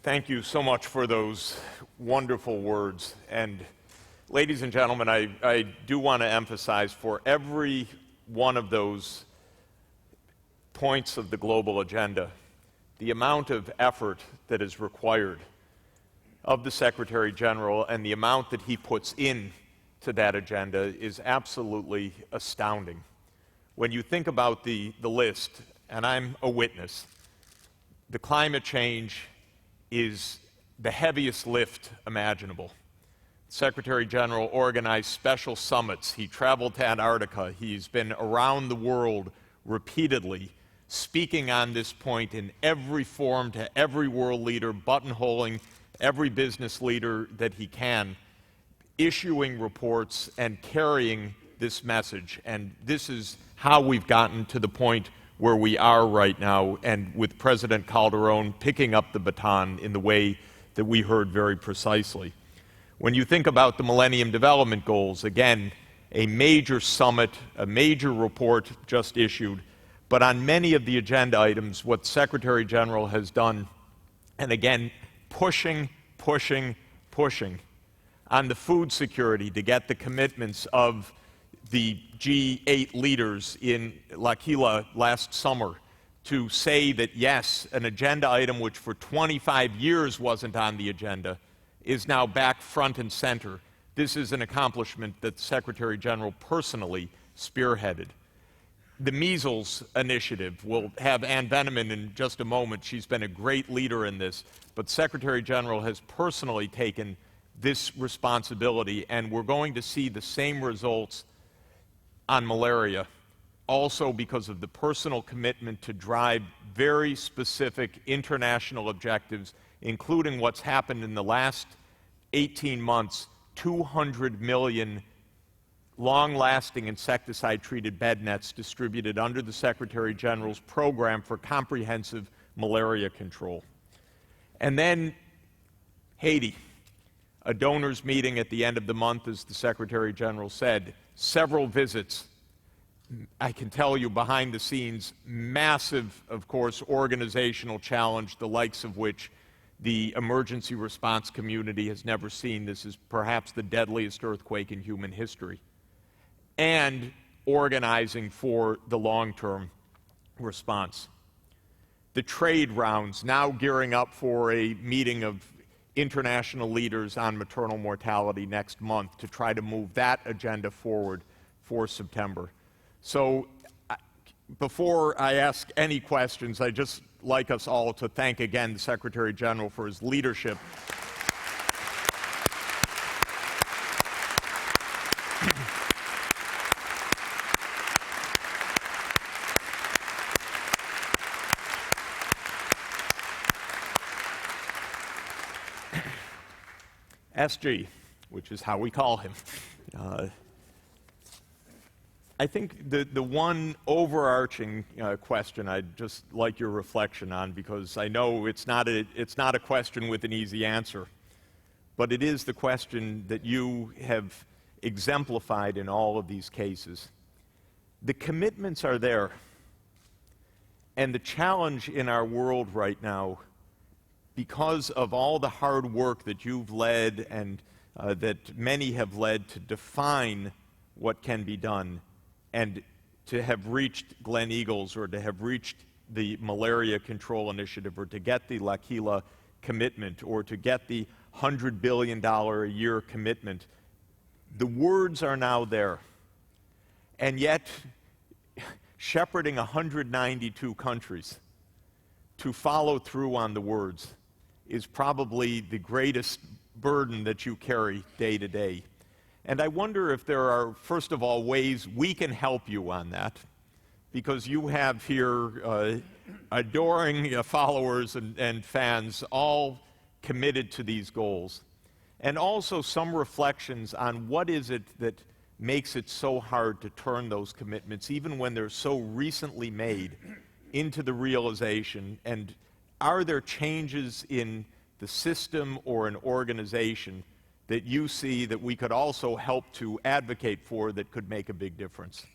Thank you so much for those wonderful words. And ladies and gentlemen, I do want to emphasize for every one of those points of the global agenda, the amount of effort that is required of the Secretary General and the amount that he puts in to that agenda is absolutely astounding. When you think about the list, and I'm a witness, the climate change is the heaviest lift imaginable. The Secretary General organized special summits. He traveled to Antarctica. He's been around the world repeatedly, speaking on this point in every forum to every world leader, buttonholing every business leader that he can, issuing reports and carrying this message. And this is how we've gotten to the point where we are right now, and with President Calderon picking up the baton in the way that we heard very precisely. When you think about the Millennium Development Goals, again, a major summit, a major report just issued, but on many of the agenda items, what the Secretary General has done, and again, pushing on the food security to get the commitments of the G8 leaders in L'Aquila last summer to say that, yes, an agenda item which for 25 years wasn't on the agenda is now back front and center. This is an accomplishment that the Secretary General personally spearheaded. The measles initiative, we'll have Ann Veneman in just a moment. She's been a great leader in this, but Secretary General has personally taken this responsibility, and we're going to see the same results on malaria, also because of the personal commitment to drive very specific international objectives, including what's happened in the last 18 months, 200 million long-lasting insecticide-treated bed nets distributed under the Secretary General's program for comprehensive malaria control. And then Haiti, a donors meeting at the end of the month, as the Secretary General said, several visits. I can tell you behind the scenes, massive, of course, organizational challenge, the likes of which the emergency response community has never seen. This is perhaps the deadliest earthquake in human history. And organizing for the long-term response. The trade rounds, now gearing up for a meeting of international leaders on maternal mortality next month to try to move that agenda forward for September. So before I ask any questions, I'd just like us all to thank again the Secretary General for his leadership. SG, which is how we call him. I think the one overarching question I'd just like your reflection on, because I know it's not a question with an easy answer, but it is the question that you have exemplified in all of these cases. The commitments are there, and the challenge in our world right now, because of all the hard work that you've led and that many have led to define what can be done, and to have reached Glen Eagles, or to have reached the Malaria Control Initiative, or to get the L'Aquila commitment, or to get the $100 billion a year commitment, the words are now there. And yet, shepherding 192 countries to follow through on the words is probably the greatest burden that you carry day to day. And I wonder if there are, first of all, ways we can help you on that, because you have here adoring followers and fans, all committed to these goals. And also some reflections on what is it that makes it so hard to turn those commitments, even when they're so recently made, into the realization. And are there changes in the system or an organization that you see that we could also help to advocate for that could make a big difference?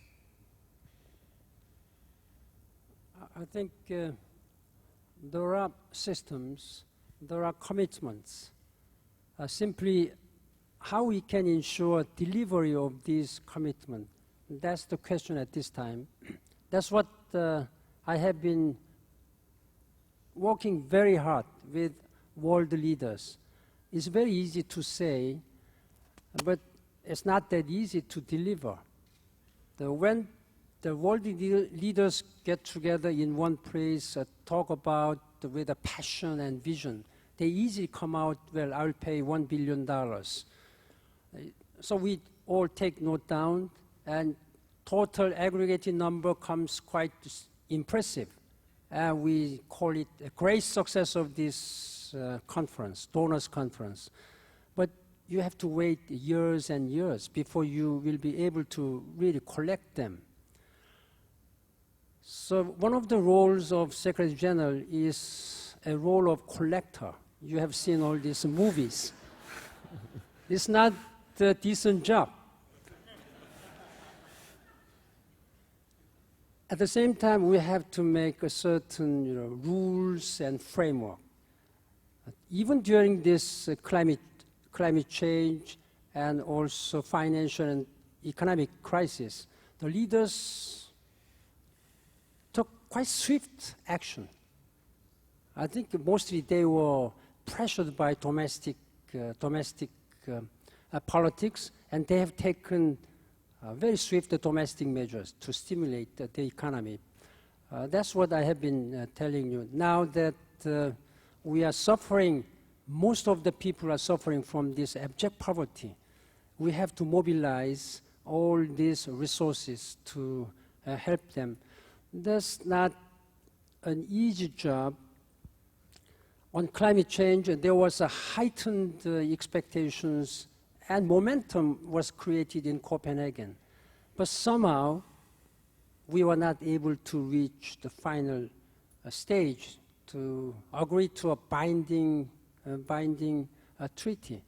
I think there are systems there are commitments. Simply, how we can ensure delivery of these commitments, that's the question at this time. That's what I have been working very hard with world leaders. It's very easy to say, but it's not that easy to deliver. When the world leaders get together in one place, talk about with a passion and vision, they easily come out, well, I'll pay $1 billion. So we all take note down, and total aggregated number comes quite impressive. We call it a great success of this conference, donors conference. But you have to wait years and years before you will be able to really collect them. So one of the roles of Secretary General is a role of collector. You have seen all these movies. It's not a decent job. At the same time, we have to make a certain rules and framework. Even during this climate change and also financial and economic crisis, the leaders took quite swift action. I think mostly they were pressured by domestic politics, and they have taken very swift domestic measures to stimulate the economy. That's what I have been telling you. Now that we are suffering, most of the people are suffering from this abject poverty, we have to mobilize all these resources to help them. That's not an easy job. On climate change, there was a heightened expectations and momentum was created in Copenhagen. But somehow, we were not able to reach the final stage to agree to a binding treaty.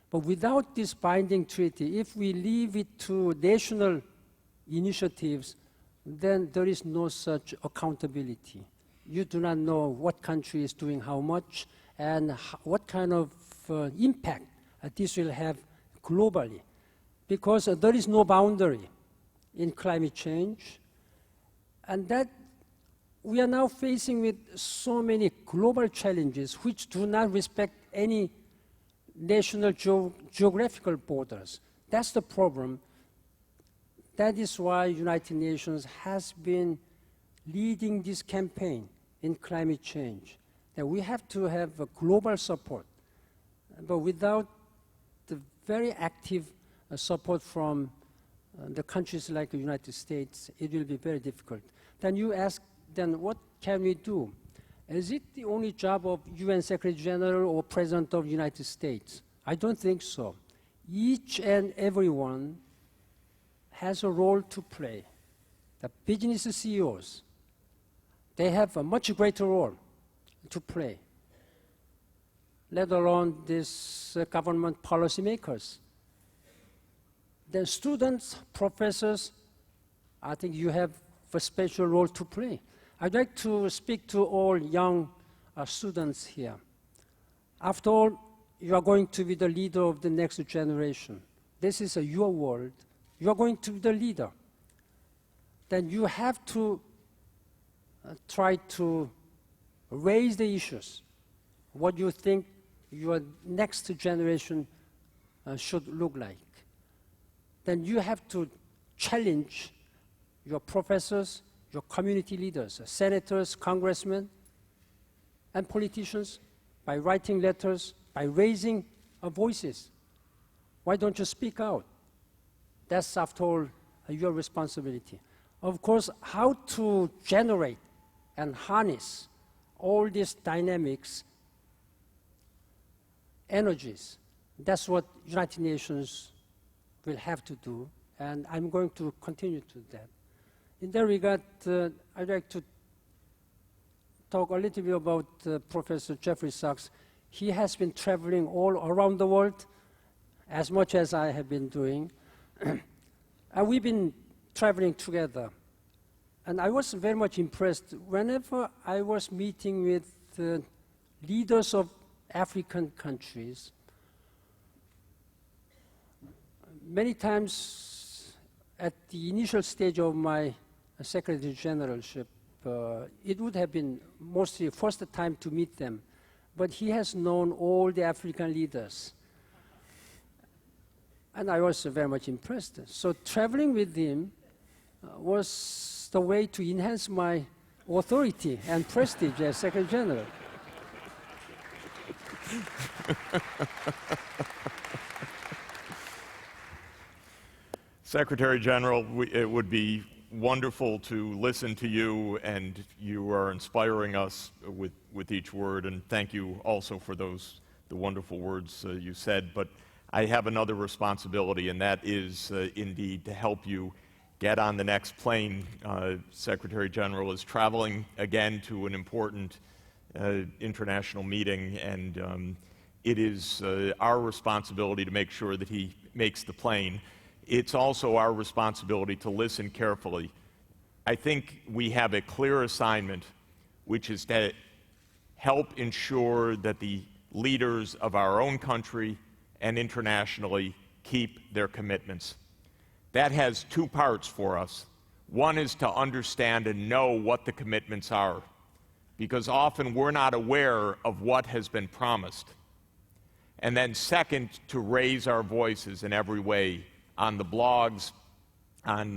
But without this binding treaty, if we leave it to national initiatives, then there is no such accountability. You do not know what country is doing how much and what kind of impact this will have globally, because there is no boundary in climate change, and that we are now facing with so many global challenges which do not respect any national geographical borders. That's the problem. That is why United Nations has been leading this campaign in climate change, that we have to have a global support, but without the very active support from the countries like the United States, it will be very difficult. Then you ask, then what can we do? Is it the only job of UN Secretary General or President of the United States? I don't think so. Each and everyone has a role to play. The business CEOs, they have a much greater role to play, let alone these government policymakers. Then students, professors, I think you have a special role to play. I'd like to speak to all young students here. After all, you are going to be the leader of the next generation. This is your world. You are going to be the leader. Then you have to try to raise the issues, what you think your next generation should look like. Then you have to challenge your professors, your community leaders, senators, congressmen, and politicians by writing letters, by raising voices. Why don't you speak out? That's, after all, your responsibility. Of course, how to generate and harness all these dynamics, energies, that's what United Nations will have to do, and I'm going to continue to do that. In that regard, I'd like to talk a little bit about Professor Jeffrey Sachs. He has been traveling all around the world, as much as I have been doing. And we've been traveling together. And I was very much impressed whenever I was meeting with leaders of African countries. Many times at the initial stage of my Secretary Generalship, it would have been mostly first time to meet them, but he has known all the African leaders. And I was very much impressed. So traveling with him was the way to enhance my authority and prestige as Secretary General. Secretary General, it would be wonderful to listen to you, and you are inspiring us with each word, and thank you also for the wonderful words you said. But I have another responsibility, and that is indeed to help you get on the next plane. Secretary General is traveling again to an important international meeting, and it is our responsibility to make sure that he makes the plane. It's also our responsibility to listen carefully. I think we have a clear assignment, which is to help ensure that the leaders of our own country and internationally keep their commitments. That has two parts for us. One is to understand and know what the commitments are, because often we're not aware of what has been promised. And then second, to raise our voices in every way, on the blogs, on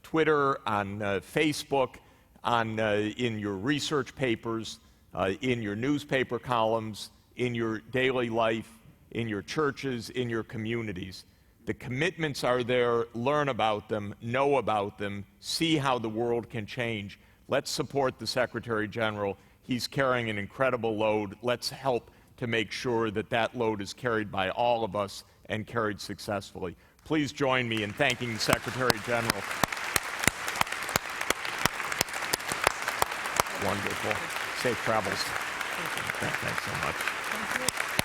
Twitter, on Facebook, in your research papers, in your newspaper columns, in your daily life, in your churches, in your communities. The commitments are there. Learn about them, know about them, see how the world can change. Let's support the Secretary General. He's carrying an incredible load. Let's help to make sure that that load is carried by all of us and carried successfully. Please join me in thanking the Secretary General. Wonderful. Safe travels. Thanks so much. Thank you.